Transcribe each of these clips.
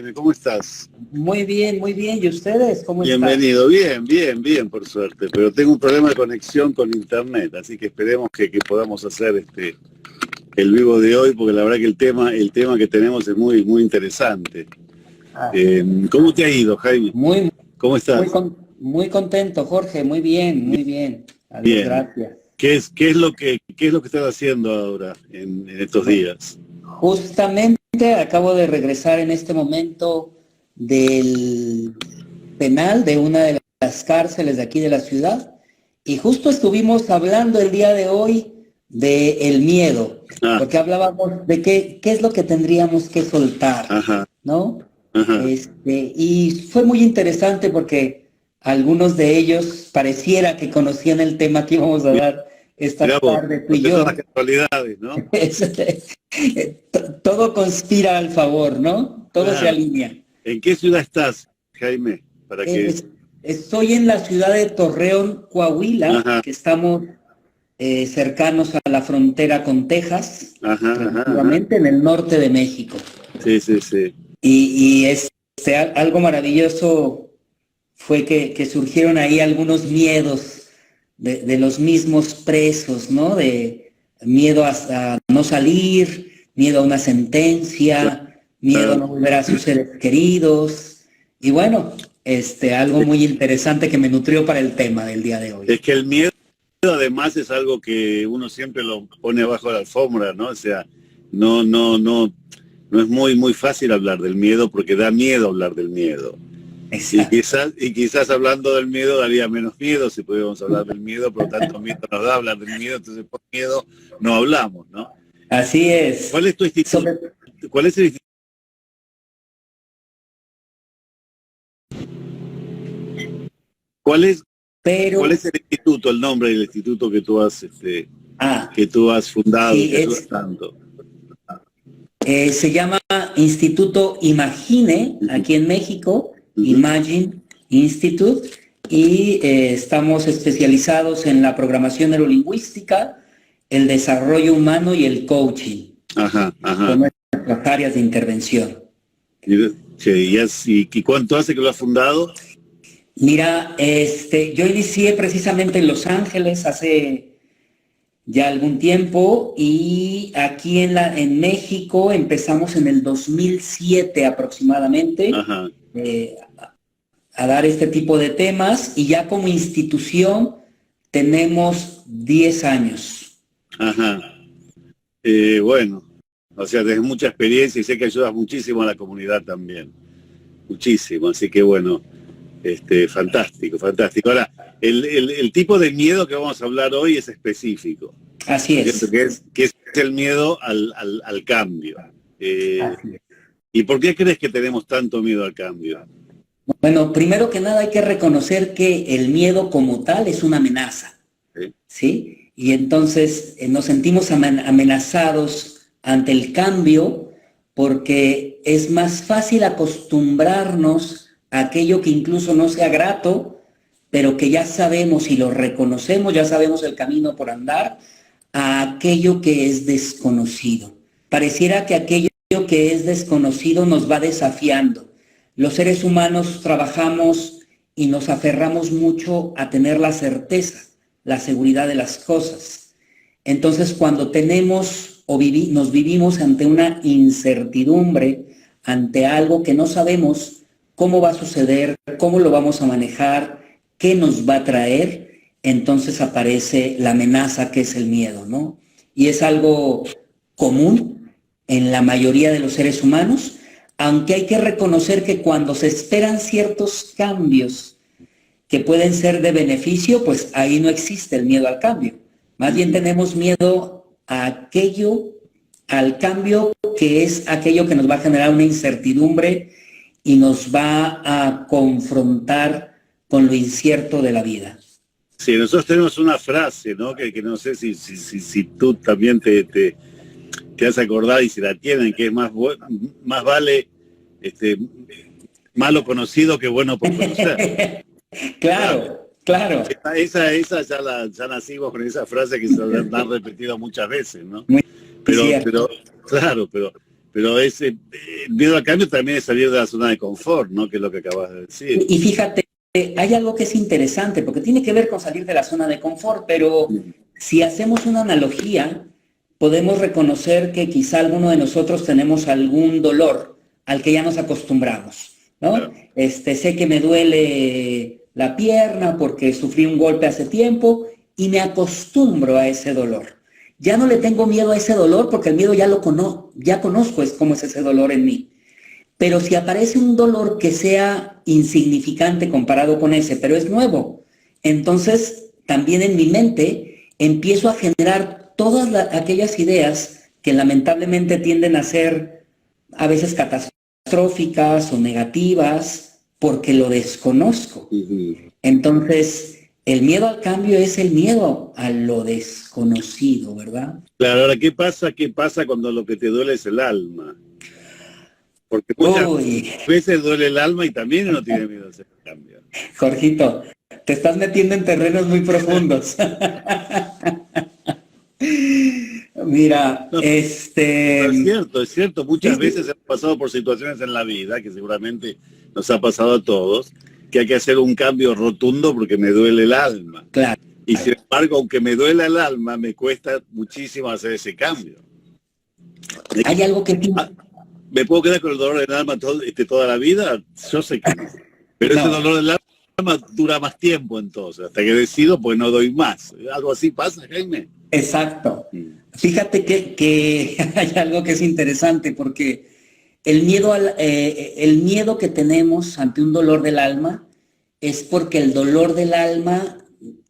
Jaime? ¿Cómo estás? Muy bien, muy bien. ¿Y ustedes cómo están? Bienvenido, bien, por suerte. Pero tengo un problema de conexión con internet, así que esperemos que podamos hacer el vivo de hoy, porque la verdad que el tema que tenemos es muy interesante. Ah, ¿Cómo te ha ido, Jaime? muy, ¿Cómo estás? muy contento, Jorge. Muy bien, muy bien. Adiós, Bien. gracias. ¿Qué es lo que estás haciendo ahora en estos Bueno, días? justamente acabo de regresar en este momento del penal de una de las cárceles de aquí de la ciudad y justo estuvimos hablando el día de hoy de el miedo, Ah, porque hablábamos de qué es lo que tendríamos que soltar, ajá, ¿no? ajá. Y fue muy interesante porque algunos de ellos pareciera que conocían el tema que íbamos a dar esta Mirá vos, tarde tú pues y son las yo. casualidades, ¿no? Todo conspira al favor, ¿no? Todo se Claro. alinea. ¿En qué ciudad estás, Jaime? Para que... Es- Estoy en la ciudad de Torreón, Coahuila, Ajá, que estamos cercanos a la frontera con Texas, ajá. relativamente en el norte de México. Sí. Y algo maravilloso fue que surgieron ahí algunos miedos de los mismos presos, ¿no? De miedo a no salir, miedo a una sentencia, miedo a Claro. no volver a sus seres queridos. Y bueno, algo muy interesante que me nutrió para el tema del día de hoy. Es que el miedo además es algo que uno siempre lo pone abajo de la alfombra, ¿no? O sea, no es muy fácil hablar del miedo porque da miedo hablar del miedo. Y Exacto. quizás hablando del miedo daría menos miedo si pudiéramos hablar del miedo, pero tanto miedo nos da hablar del miedo, entonces por miedo no hablamos, ¿no? Así es. ¿Cuál es tu instituto? Sobre, ¿Cuál es el instituto? ¿Cuál es, pero, cuál es el instituto, el nombre del instituto ah, que tú has fundado y sí, que ayudas tanto? se llama Instituto Imagine, Ujú, aquí en México, ujú. Imagine Institute, y estamos especializados en la programación neurolingüística, el desarrollo humano y el coaching. Ajá. Son nuestras áreas de intervención. ¿Y cuánto hace que lo has fundado? Mira, yo inicié precisamente en Los Ángeles hace ya algún tiempo y aquí en México empezamos en el 2007 aproximadamente Ajá, a dar este tipo de temas y ya como institución tenemos 10 años. ajá. Bueno, o sea, tienes mucha experiencia y sé que ayudas muchísimo a la comunidad también. Muchísimo, así que bueno, fantástico. Ahora, el tipo de miedo que vamos a hablar hoy es específico, Así ¿no es cierto? es. Que es el miedo al cambio. Eh, Así es. ¿Y por qué crees que tenemos tanto miedo al cambio? Bueno, primero que nada hay que reconocer que el miedo como tal es una amenaza. ¿Sí? ¿Sí? Y entonces nos sentimos amenazados ante el cambio porque es más fácil acostumbrarnos a aquello que incluso no sea grato, pero que ya sabemos y lo reconocemos, ya sabemos el camino por andar, a aquello que es desconocido. Pareciera que aquello que es desconocido nos va desafiando. Los seres humanos trabajamos y nos aferramos mucho a tener la certeza, la seguridad de las cosas. Entonces, cuando tenemos nos vivimos ante una incertidumbre, ante algo que no sabemos cómo va a suceder, cómo lo vamos a manejar, qué nos va a traer, entonces aparece la amenaza que es el miedo, ¿no? Y es algo común en la mayoría de los seres humanos, aunque hay que reconocer que cuando se esperan ciertos cambios que pueden ser de beneficio, pues ahí no existe el miedo al cambio. Más bien tenemos miedo a al cambio que es aquello que nos va a generar una incertidumbre y nos va a confrontar con lo incierto de la vida. Sí, nosotros tenemos una frase, ¿no? Que no sé si tú también te has acordado y si la tienen, que es más vale este, malo conocido que bueno por conocer. Claro, Claro. esa ya nacimos con esa frase que se la han repetido muchas veces, ¿no? Muy Pero, cierto. claro, pero ese el miedo al cambio también es salir de la zona de confort, ¿no? Que es lo que acabas de decir. Y fíjate, hay algo que es interesante, porque tiene que ver con salir de la zona de confort, pero si hacemos una analogía, podemos reconocer que quizá alguno de nosotros tenemos algún dolor al que ya nos acostumbramos, ¿no? Claro. Sé que me duele la pierna porque sufrí un golpe hace tiempo y me acostumbro a ese dolor. Ya no le tengo miedo a ese dolor porque el miedo ya conozco cómo es ese dolor en mí. Pero si aparece un dolor que sea insignificante comparado con ese, pero es nuevo, entonces también en mi mente empiezo a generar todas aquellas ideas que lamentablemente tienden a ser a veces catastróficas o negativas porque lo desconozco. Entonces, el miedo al cambio es el miedo a lo desconocido, ¿verdad? Claro, ahora, ¿qué pasa cuando lo que te duele es el alma? Porque muchas veces duele el alma y también uno tiene miedo a hacer el cambio. Jorgito, te estás metiendo en terrenos muy profundos. Mira, no, es cierto. Muchas veces hemos pasado por situaciones en la vida, que seguramente nos ha pasado a todos, que hay que hacer un cambio rotundo porque me duele el alma. Claro. Y sin embargo, aunque me duele el alma, me cuesta muchísimo hacer ese cambio. Hay algo que... ¿Me puedo quedar con el dolor del alma toda la vida? Yo sé que no. Pero ese dolor del alma dura más tiempo entonces, hasta que decido, pues no doy más. ¿Algo así pasa, Jaime? Exacto. Fíjate que hay algo que es interesante, porque el miedo que tenemos ante un dolor del alma es porque el dolor del alma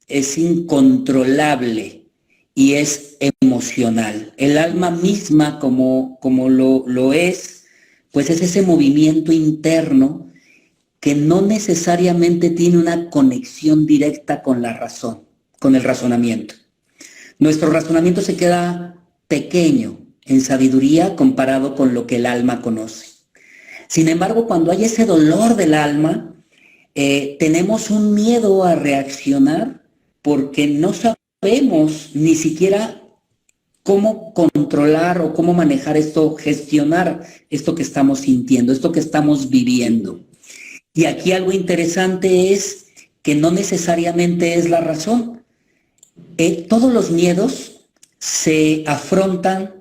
es incontrolable y es emocional. El alma misma, como lo es, pues es ese movimiento interno que no necesariamente tiene una conexión directa con la razón, con el razonamiento. Nuestro razonamiento se queda pequeño en sabiduría comparado con lo que el alma conoce. Sin embargo, cuando hay ese dolor del alma, tenemos un miedo a reaccionar porque no sabemos ni siquiera cómo controlar o cómo manejar esto, gestionar esto que estamos sintiendo, esto que estamos viviendo. Y aquí algo interesante es que no necesariamente es la razón. Todos los miedos se afrontan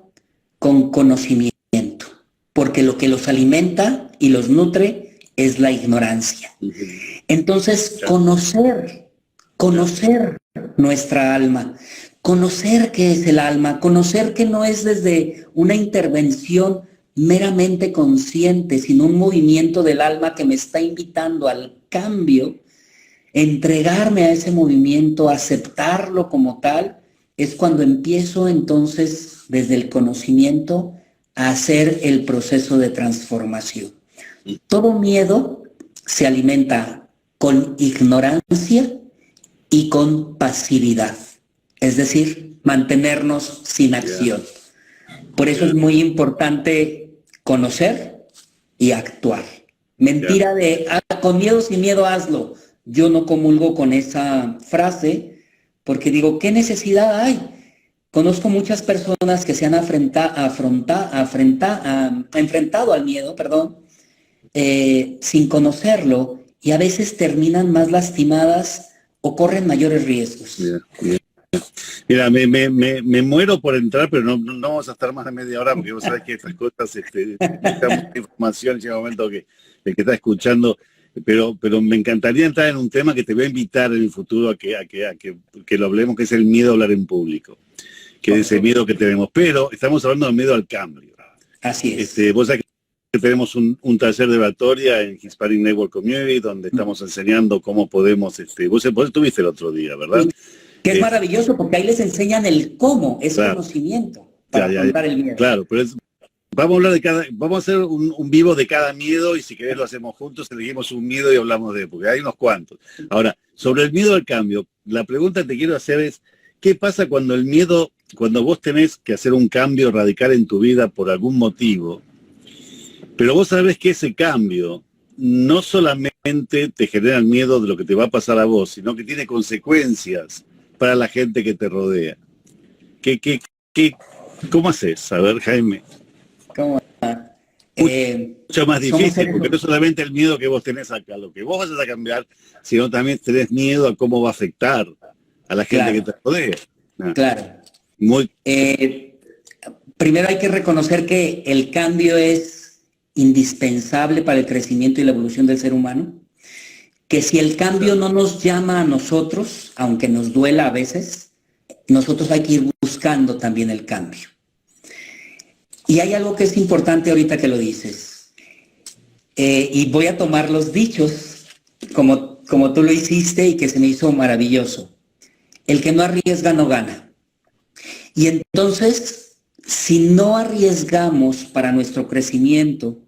con conocimiento, porque lo que los alimenta y los nutre es la ignorancia. Entonces, conocer nuestra alma, conocer qué es el alma, conocer que no es desde una intervención meramente consciente, sino un movimiento del alma que me está invitando al cambio, entregarme a ese movimiento, aceptarlo como tal, es cuando empiezo entonces desde el conocimiento a hacer el proceso de transformación. Todo miedo se alimenta con ignorancia y con pasividad, es decir, mantenernos sin acción. Por eso es muy importante conocer y actuar. Mentira de con miedo, sin miedo, hazlo. Yo no comulgo con esa frase porque digo, ¿qué necesidad hay? Conozco muchas personas que se han enfrentado al miedo, sin conocerlo, y a veces terminan más lastimadas o corren mayores riesgos. Mira, me muero por entrar, pero no vamos a estar más de media hora porque vos sabés que estas cosas, necesitamos información, llega un momento que el que está escuchando, pero me encantaría entrar en un tema que te voy a invitar en el futuro a que lo hablemos, que es el miedo a hablar en público, que es ese miedo que tenemos, pero estamos hablando del miedo al cambio. Así es. Vos sabés que tenemos un taller de oratoria en Hispanic Network Community donde estamos enseñando cómo podemos, vos estuviste el otro día, ¿verdad? Que es maravilloso porque ahí les enseñan el cómo, es conocimiento para afrontar el miedo. Claro, pero vamos a hablar vamos a hacer un vivo de cada miedo y si querés lo hacemos juntos, elegimos un miedo y hablamos de él, porque hay unos cuantos. Ahora, sobre el miedo al cambio, la pregunta que te quiero hacer es, ¿qué pasa cuando cuando vos tenés que hacer un cambio radical en tu vida por algún motivo, pero vos sabés que ese cambio no solamente te genera el miedo de lo que te va a pasar a vos, sino que tiene consecuencias para la gente que te rodea? ¿Cómo haces? A ver, Jaime. Mucho más difícil, porque no humanos. es solamente el miedo que vos tenés a lo que vos vas a cambiar, sino también tenés miedo a cómo va a afectar a la gente que Claro, te rodea. Ah, claro. muy, Eh, Primero hay que reconocer que el cambio es indispensable para el crecimiento y la evolución del ser humano, que si el cambio no nos llama a nosotros, aunque nos duela a veces, nosotros hay que ir buscando también el cambio. Y hay algo que es importante ahorita que lo dices, y voy a tomar los dichos como tú lo hiciste y que se me hizo maravilloso. El que no arriesga no gana. Y entonces, si no arriesgamos para nuestro crecimiento,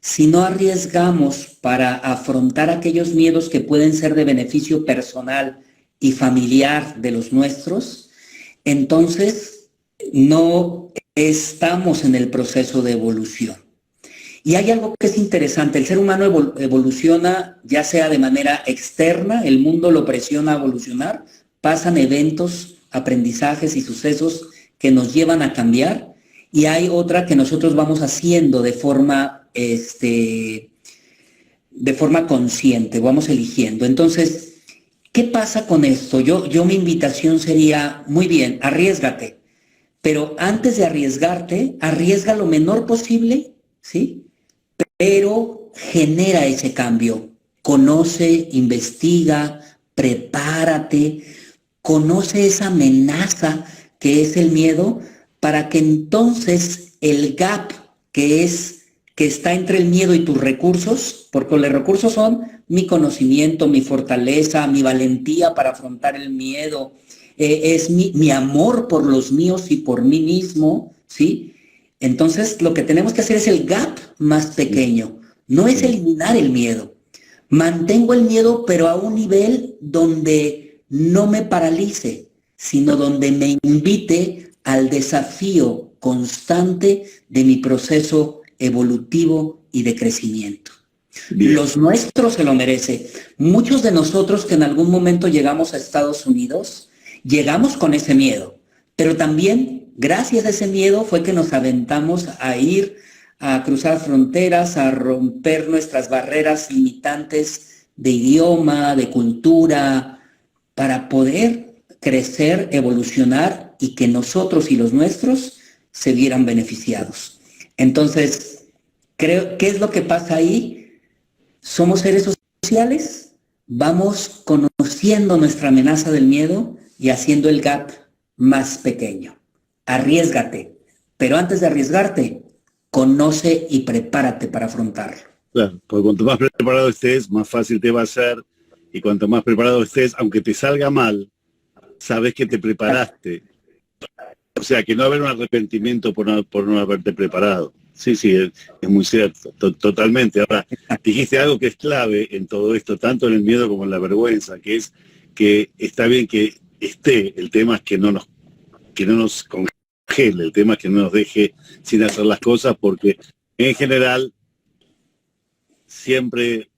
si no arriesgamos para afrontar aquellos miedos que pueden ser de beneficio personal y familiar de los nuestros, entonces no estamos en el proceso de evolución. Y hay algo que es interesante, el ser humano evoluciona ya sea de manera externa, el mundo lo presiona a evolucionar, pasan eventos, aprendizajes y sucesos que nos llevan a cambiar, y hay otra que nosotros vamos haciendo de forma consciente, vamos eligiendo. Entonces, ¿qué pasa con esto? Mi invitación sería, muy bien, arriésgate, pero antes de arriesgarte, arriesga lo menor posible, ¿sí? Pero genera ese cambio. Conoce, investiga, prepárate, conoce esa amenaza que es el miedo, para que entonces el gap que está entre el miedo y tus recursos, porque los recursos son mi conocimiento, mi fortaleza, mi valentía para afrontar el miedo, es mi amor por los míos y por mí mismo, ¿sí? Entonces, lo que tenemos que hacer es el gap más pequeño, no es eliminar el miedo. Mantengo el miedo, pero a un nivel donde no me paralice, sino donde me invite al desafío constante de mi proceso evolutivo y de crecimiento. Bien. Los nuestros se lo merece. Muchos de nosotros que en algún momento llegamos a Estados Unidos, llegamos con ese miedo, pero también gracias a ese miedo fue que nos aventamos a ir a cruzar fronteras, a romper nuestras barreras limitantes de idioma, de cultura, para poder crecer, evolucionar y que nosotros y los nuestros se vieran beneficiados. Entonces, ¿qué es lo que pasa ahí? Somos seres sociales, vamos conociendo nuestra amenaza del miedo y haciendo el gap más pequeño. Arriésgate, pero antes de arriesgarte, conoce y prepárate para afrontarlo. Claro, porque cuanto más preparado estés, más fácil te va a ser, y cuanto más preparado estés, aunque te salga mal, sabes que te preparaste. O sea, que no haber un arrepentimiento por no haberte preparado. Sí, es muy cierto, totalmente. Ahora, dijiste algo que es clave en todo esto, tanto en el miedo como en la vergüenza, que es que está bien que esté, el tema es que no nos congele, el tema es que no nos deje sin hacer las cosas, porque en general siempre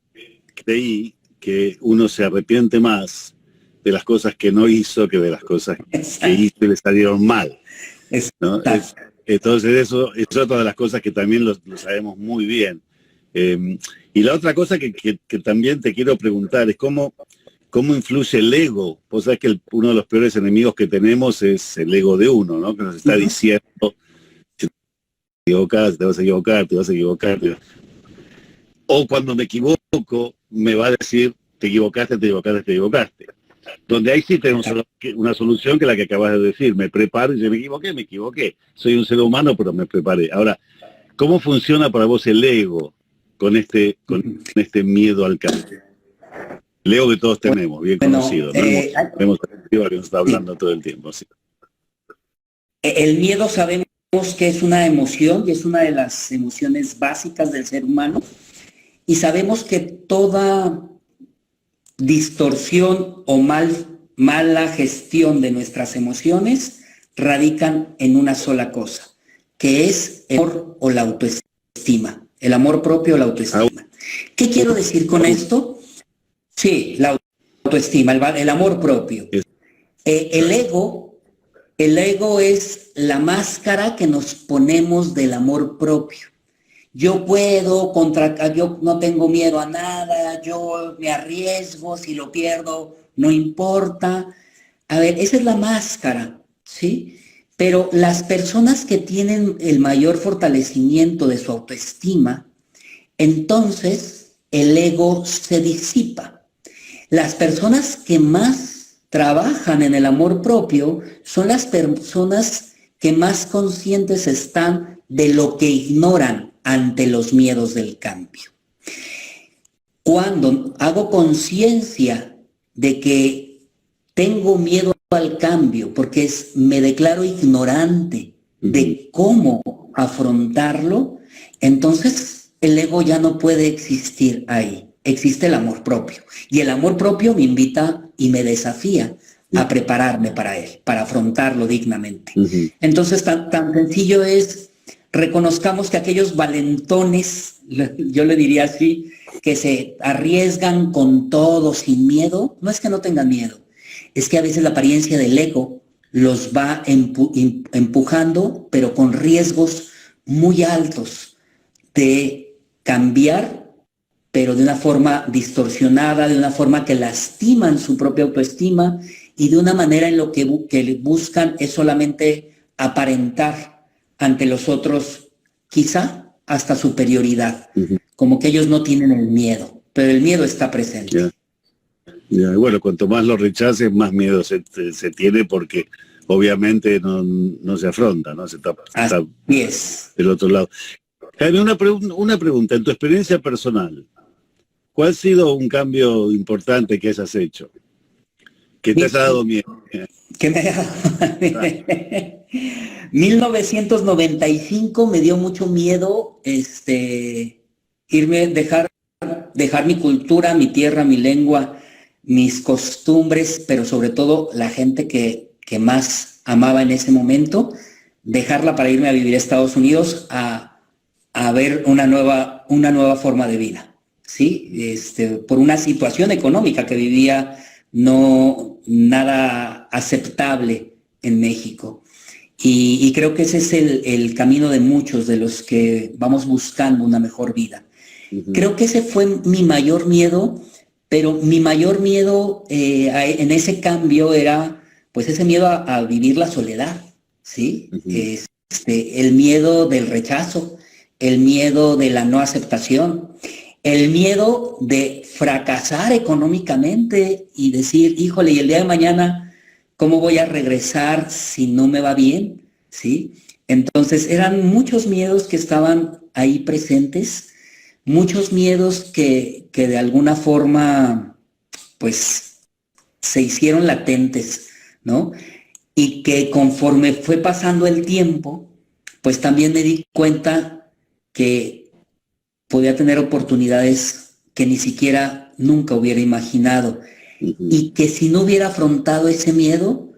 creí que uno se arrepiente más de las cosas que no hizo que de las cosas que hizo y le salieron mal, ¿no? Entonces eso es otra de las cosas que también lo sabemos muy bien. Y la otra cosa que también te quiero preguntar es cómo influye el ego. Vos sabés que uno de los peores enemigos que tenemos es el ego de uno, ¿no? Que nos está diciendo, si te equivocas, te vas a equivocar, te vas a equivocar. O cuando me equivoco, me va a decir, te equivocaste, te equivocaste, te equivocaste. Donde ahí sí tenemos una solución que la que acabas de decir. Me preparo y si me equivoqué. Soy un ser humano, pero me preparé. Ahora, ¿cómo funciona para vos el ego con este miedo al cambio? El ego que todos tenemos, bien conocido. ¿No? Hemos que nos está hablando todo el tiempo. ¿Sí? El miedo sabemos que es una emoción y es una de las emociones básicas del ser humano. Y sabemos que toda distorsión o mala gestión de nuestras emociones radican en una sola cosa, que es el amor o la autoestima, el amor propio o la autoestima. ¿Qué quiero decir con esto? Sí, la autoestima, el amor propio. El ego es la máscara que nos ponemos del amor propio. yo puedo, yo no tengo miedo a nada, yo me arriesgo, si lo pierdo, no importa. A ver, esa es la máscara, ¿sí? Pero las personas que tienen el mayor fortalecimiento de su autoestima, entonces el ego se disipa. Las personas que más trabajan en el amor propio son las personas que más conscientes están de lo que ignoran ante los miedos del cambio. Cuando hago conciencia de que tengo miedo al cambio, porque me declaro ignorante de cómo afrontarlo, entonces el ego ya no puede existir ahí. Existe el amor propio. Y el amor propio me invita y me desafía a prepararme para él, para afrontarlo dignamente. Entonces, tan sencillo es, reconozcamos que aquellos valentones, yo le diría así, que se arriesgan con todo, sin miedo, no es que no tengan miedo, es que a veces la apariencia del ego los va empujando, pero con riesgos muy altos de cambiar, pero de una forma distorsionada, de una forma que lastiman su propia autoestima y de una manera en lo que buscan es solamente aparentar ante los otros, quizá hasta superioridad, como que ellos no tienen el miedo, pero el miedo está presente. Bueno, cuanto más lo rechaces, más miedo se tiene porque obviamente no se afronta, ¿no? Se está del otro lado. Jaime, una pregunta, en tu experiencia personal, ¿cuál ha sido un cambio importante que hayas hecho? Que te haya dado miedo. Que me haya dado 1995 me dio mucho miedo dejar mi cultura, mi tierra, mi lengua, mis costumbres, pero sobre todo la gente que más amaba en ese momento, dejarla para irme a vivir a Estados Unidos a ver una nueva forma de vida, ¿sí? Por una situación económica que vivía no nada aceptable en México. Y creo que ese es el camino de muchos de los que vamos buscando una mejor vida. Creo que ese fue mi mayor miedo, pero mi mayor miedo en ese cambio era pues ese miedo a vivir la soledad, ¿sí? El miedo del rechazo, el miedo de la no aceptación, el miedo de fracasar económicamente y decir, híjole, y el día de mañana, ¿cómo voy a regresar si no me va bien? ¿Sí? Entonces eran muchos miedos que estaban ahí presentes, muchos miedos que de alguna forma, pues, se hicieron latentes, ¿no? Y que conforme fue pasando el tiempo, pues también me di cuenta que podía tener oportunidades que ni siquiera nunca hubiera imaginado. Y que si no hubiera afrontado ese miedo,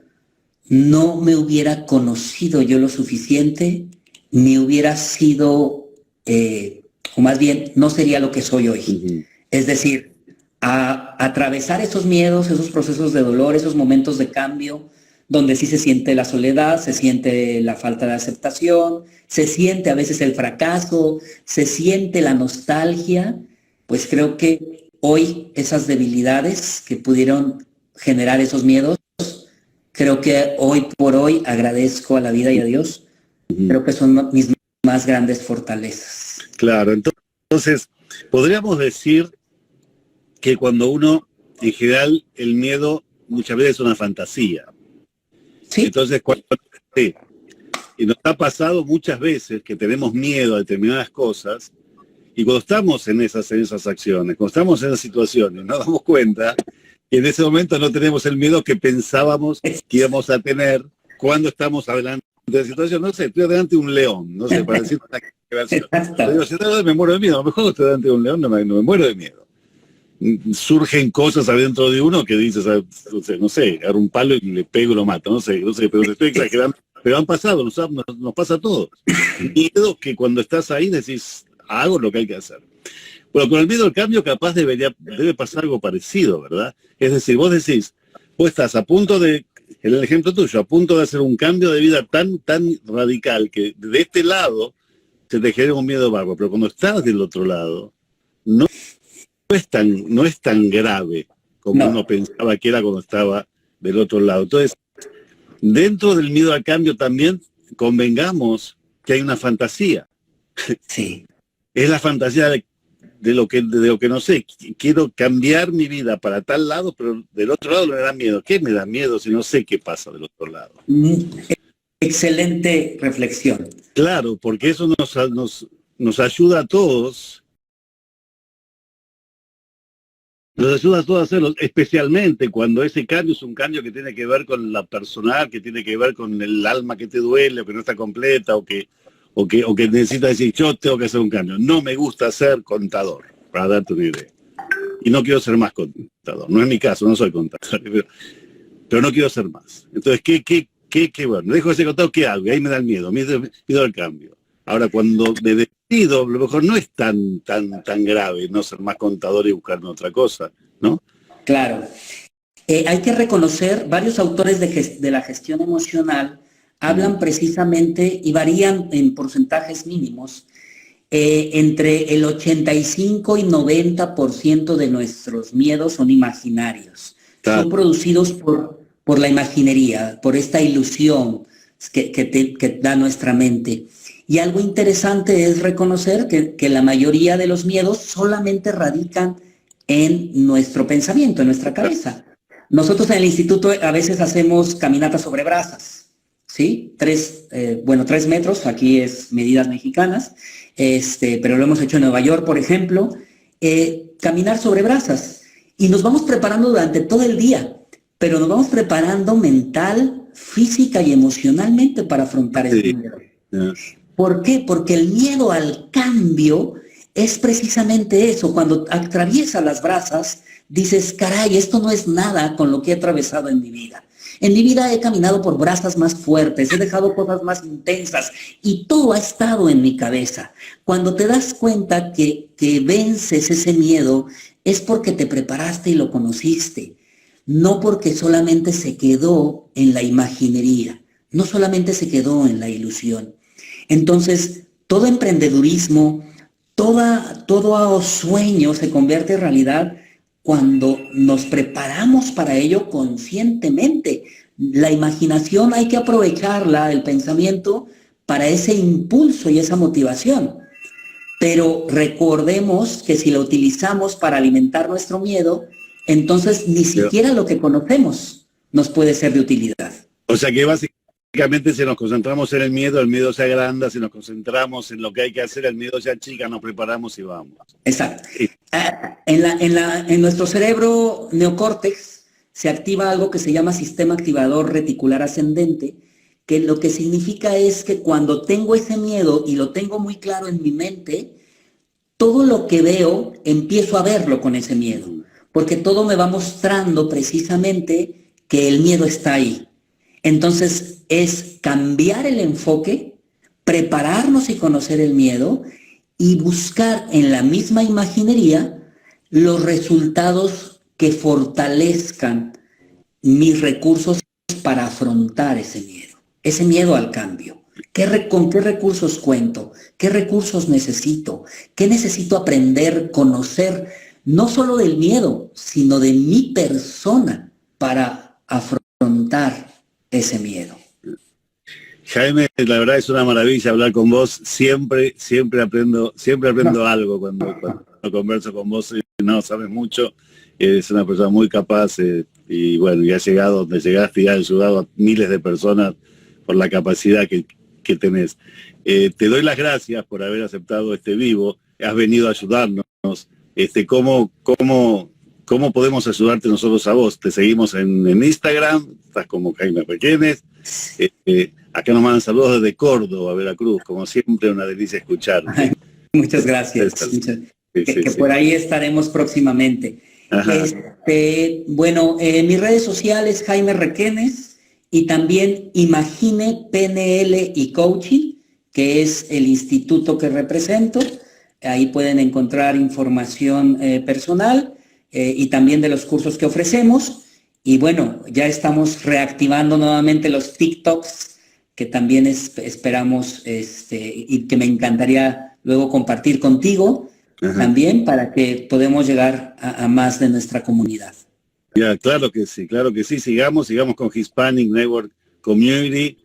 no me hubiera conocido yo lo suficiente, ni hubiera sido, o más bien, no sería lo que soy hoy. Es decir, a atravesar esos miedos, esos procesos de dolor, esos momentos de cambio, donde sí se siente la soledad, se siente la falta de aceptación, se siente a veces el fracaso, se siente la nostalgia, pues creo que hoy esas debilidades que pudieron generar esos miedos, creo que hoy por hoy agradezco a la vida y a Dios, creo que son mis más grandes fortalezas. Claro, entonces podríamos decir que cuando uno, en general, el miedo muchas veces es una fantasía. ¿Sí? Entonces, sí, y nos ha pasado muchas veces que tenemos miedo a determinadas cosas y cuando estamos en esas acciones, cuando estamos en esas situaciones, nos damos cuenta que en ese momento no tenemos el miedo que pensábamos que íbamos a tener cuando estamos hablando de la situación. No sé, estoy delante de un león, no sé, para decir una creación. Digo, si me muero de miedo, a lo mejor estoy delante de un león, no me muero de miedo. Surgen cosas adentro de uno que dices, no sé, agarro un palo y le pego y lo mato, no sé, pero estoy exagerando, pero han pasado, nos pasa a todos. Miedo que cuando estás ahí decís, hago lo que hay que hacer. Bueno, con el miedo al cambio capaz debe pasar algo parecido, ¿verdad? Es decir, vos decís, vos estás a punto de, en el ejemplo tuyo, a punto de hacer un cambio de vida tan radical que de este lado se te genera un miedo bárbaro, pero cuando estás del otro lado, no no es tan grave como No, uno pensaba que era cuando estaba del otro lado. Entonces, dentro del miedo al cambio también convengamos que hay una fantasía. sí, Es la fantasía de lo que no sé. Quiero cambiar mi vida para tal lado, pero del otro lado me da miedo. ¿Qué me da miedo si no sé qué pasa del otro lado? mm, excelente reflexión. Claro, porque eso nos ayuda a todos. Nos ayuda a todos a hacerlo, especialmente cuando ese cambio es un cambio que tiene que ver con la personal, que tiene que ver con el alma que te duele, o que no está completa, o que necesitas decir, yo tengo que hacer un cambio. No me gusta ser contador, para darte una idea. Y no quiero ser más contador. No es mi caso, no soy contador, pero no quiero ser más. Entonces, ¿qué bueno? Dejo de ser contador, ¿qué hago? Y ahí me da el miedo al cambio. Ahora, cuando me decido, a lo mejor no es tan grave no ser más contador y buscarme otra cosa, ¿no? Claro. Hay que reconocer, varios autores de la gestión emocional hablan precisamente y varían en porcentajes mínimos entre el 85 y 90% de nuestros miedos son imaginarios. Claro. Son producidos por la imaginería, por esta ilusión que da nuestra mente. Y algo interesante es reconocer que la mayoría de los miedos solamente radican en nuestro pensamiento, en nuestra cabeza. Nosotros en el instituto a veces hacemos caminatas sobre brasas, ¿sí? 3 metros, aquí es medidas mexicanas, pero lo hemos hecho en Nueva York, por ejemplo, caminar sobre brasas. Y nos vamos preparando durante todo el día, pero nos vamos preparando mental, física y emocionalmente para afrontar el miedo. ¿Por qué? Porque el miedo al cambio es precisamente eso. Cuando atraviesas las brasas, dices, caray, esto no es nada con lo que he atravesado en mi vida. En mi vida he caminado por brasas más fuertes, he dejado cosas más intensas y todo ha estado en mi cabeza. Cuando te das cuenta que vences ese miedo, es porque te preparaste y lo conociste, no porque solamente se quedó en la imaginería, no solamente se quedó en la ilusión. Entonces, todo emprendedurismo, todo sueño se convierte en realidad cuando nos preparamos para ello conscientemente. La imaginación hay que aprovecharla, el pensamiento, para ese impulso y esa motivación. Pero recordemos que si lo utilizamos para alimentar nuestro miedo, entonces ni siquiera lo que conocemos nos puede ser de utilidad. O sea que básicamente si nos concentramos en el miedo se agranda, si nos concentramos en lo que hay que hacer, el miedo se achica, nos preparamos y vamos. Exacto. Sí. En nuestro cerebro neocórtex se activa algo que se llama sistema activador reticular ascendente, que lo que significa es que cuando tengo ese miedo y lo tengo muy claro en mi mente, todo lo que veo empiezo a verlo con ese miedo, porque todo me va mostrando precisamente que el miedo está ahí. Entonces es cambiar el enfoque, prepararnos y conocer el miedo y buscar en la misma imaginería los resultados que fortalezcan mis recursos para afrontar ese miedo al cambio. ¿Con qué recursos cuento? ¿Qué recursos necesito? ¿Qué necesito aprender, conocer? No solo del miedo, sino de mi persona para afrontar ese miedo. Jaime, la verdad es una maravilla hablar con vos. Siempre aprendo algo cuando converso con vos. No, sabes mucho. Eres una persona muy capaz y bueno, y has llegado donde llegaste y has ayudado a miles de personas por la capacidad que tenés. Te doy las gracias por haber aceptado este vivo. Has venido a ayudarnos. ¿Cómo podemos ayudarte nosotros a vos? Te seguimos en Instagram, estás como Jaime Requenes. Acá nos mandan saludos desde Córdoba, Veracruz, como siempre, una delicia escucharte. Muchas gracias. Que por ahí estaremos próximamente. Mis redes sociales, Jaime Requenes, y también Imagine PNL y Coaching, que es el instituto que represento. Ahí pueden encontrar información personal y también de los cursos que ofrecemos. Y bueno, ya estamos reactivando nuevamente los TikToks que también esperamos y que me encantaría luego compartir contigo. Ajá. También para que podamos llegar a más de nuestra comunidad. Ya, claro que sí, sigamos con Hispanic Network Community,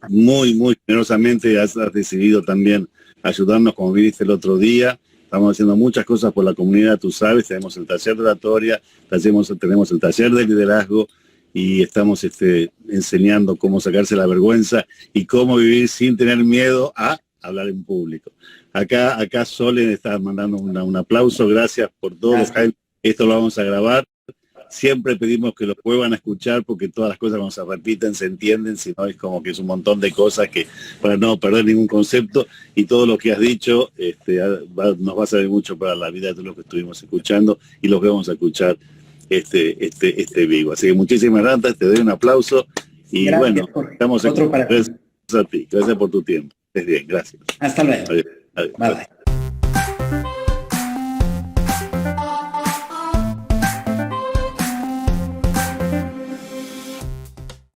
muy generosamente has decidido también ayudarnos, como viste el otro día. Estamos haciendo muchas cosas por la comunidad, tú sabes, tenemos el taller de oratoria, tenemos el taller de liderazgo y estamos enseñando cómo sacarse la vergüenza y cómo vivir sin tener miedo a hablar en público. Acá Sole está mandando un aplauso, gracias por todo, Jaime. Esto lo vamos a grabar. Siempre pedimos que lo vuelvan a escuchar porque todas las cosas cuando se repiten se entienden, si no es como que es un montón de cosas que para no perder ningún concepto, y todo lo que has dicho nos va a servir mucho para la vida de todos los que estuvimos escuchando y los que vamos a escuchar vivo. Así que muchísimas gracias, te doy un aplauso y gracias, bueno, estamos otro para gracias a ti, gracias por tu tiempo. Estés bien, gracias. Hasta luego. Adiós. Bye, bye.